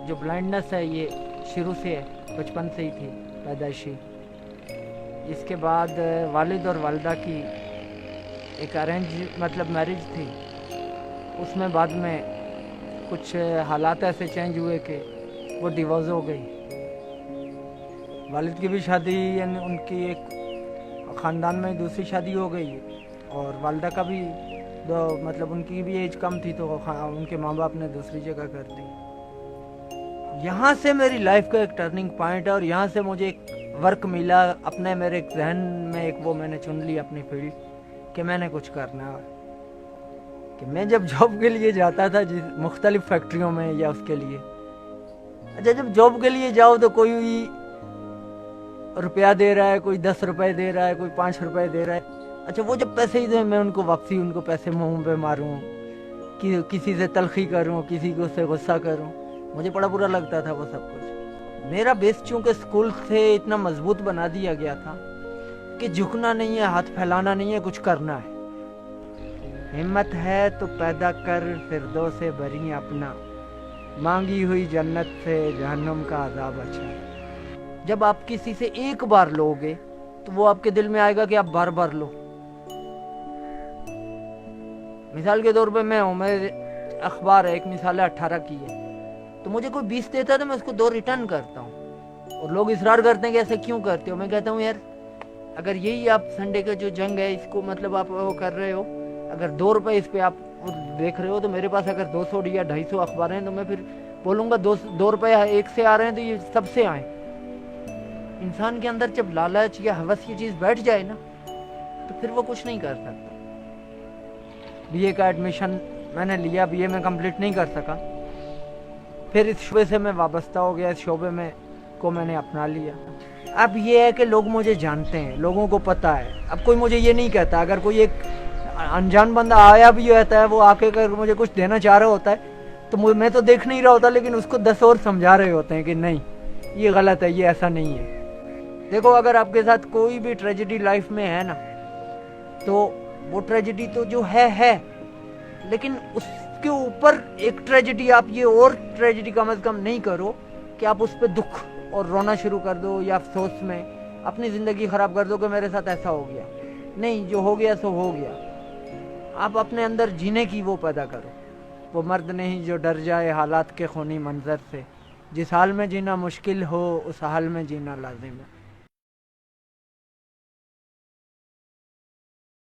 जो ब्लाइंडनेस है ये शुरू से है, बचपन से ही थी पैदाइशी। इसके बाद वालिद और वालदा की एक अरेंज मतलब मैरिज थी, उसमें बाद में कुछ हालात ऐसे चेंज हुए कि वो डिवोर्स हो गई। वालिद की भी शादी यानी उनकी एक ख़ानदान में दूसरी शादी हो गई, और वालदा का भी मतलब उनकी भी एज कम थी तो उनके माँ बाप ने दूसरी जगह कर दी। यहाँ से मेरी लाइफ का एक टर्निंग पॉइंट है, और यहाँ से मुझे एक वर्क मिला अपने, मेरे एक जहन में एक वो मैंने चुन ली अपनी फील्ड कि मैंने कुछ करना है। कि मैं जब जॉब के लिए जाता था मुख्तलिफ फैक्ट्रियों में या उसके लिए, अच्छा जब जॉब के लिए जाओ तो कोई रुपया दे रहा है, कोई 10 रुपए दे रहा है, कोई 5 रुपए दे रहा है। अच्छा वो जब पैसे ही दे मैं उनको वापसी उनको पैसे मुंह पे मारूं, कि किसी से तलखी करूं, किसी को से गुस्सा करूं, मुझे बड़ा बुरा लगता था वो सब कुछ। मेरा बेस चूंकि स्कूल से इतना मजबूत बना दिया गया था कि झुकना नहीं है, हाथ फैलाना नहीं है, कुछ करना है। हिम्मत है तो पैदा कर फिरदौस से भरी अपना, मांगी हुई जन्नत से जहन्नुम का अजाब अच्छा। जब आप किसी से एक बार लोगे तो वो आपके दिल में आएगा कि आप बार बार लो। मिसाल के तौर पे मैं हूँ, मेरे अखबार है, एक मिसाल है 18 की है, तो मुझे कोई 20 देता है तो मैं उसको 2 रिटर्न करता हूँ। और लोग इसरार करते हैं कि ऐसे क्यों करते हो। मैं कहता हूँ यार अगर यही आप संडे का जो जंग है इसको मतलब आप वो कर रहे हो, अगर 2 रुपए इस पे आप देख रहे हो, तो मेरे पास अगर 200 या 250 अखबार हैं तो मैं फिर बोलूँगा 2 रुपए एक से आ रहे हैं तो ये सबसे आए। इंसान के अंदर जब लालच या हवस ये चीज़ बैठ जाए ना तो फिर वो कुछ नहीं कर सकता। बीए का एडमिशन मैंने लिया, बीए में कंप्लीट नहीं कर सका, फिर इस शोबे से मैं वाबस्ता हो गया, इस शोबे में को मैंने अपना लिया। अब ये है कि लोग मुझे जानते हैं, लोगों को पता है। अब कोई मुझे ये नहीं कहता, अगर कोई एक अनजान बंदा आया भी रहता है, वो आके अगर मुझे कुछ देना चाह रहा होता है तो मैं तो देख नहीं रहा होता, लेकिन उसको 10 और समझा रहे होते हैं कि नहीं ये गलत है, ये ऐसा नहीं है। देखो अगर आपके साथ कोई भी ट्रेजेडी लाइफ में है ना, तो वो ट्रेजेडी तो जो है, लेकिन उसके ऊपर एक ट्रेजेडी आप ये और ट्रेजेडी कम से कम नहीं करो कि आप उस पर दुख और रोना शुरू कर दो या अफसोस में अपनी ज़िंदगी ख़राब कर दो कि मेरे साथ ऐसा हो गया। नहीं, जो हो गया सो हो गया। आप अपने अंदर जीने की वो पैदा करो। वो मर्द नहीं जो डर जाए हालात के खूनी मंजर से, जिस हाल में जीना मुश्किल हो उस हाल में जीना लाजिम है।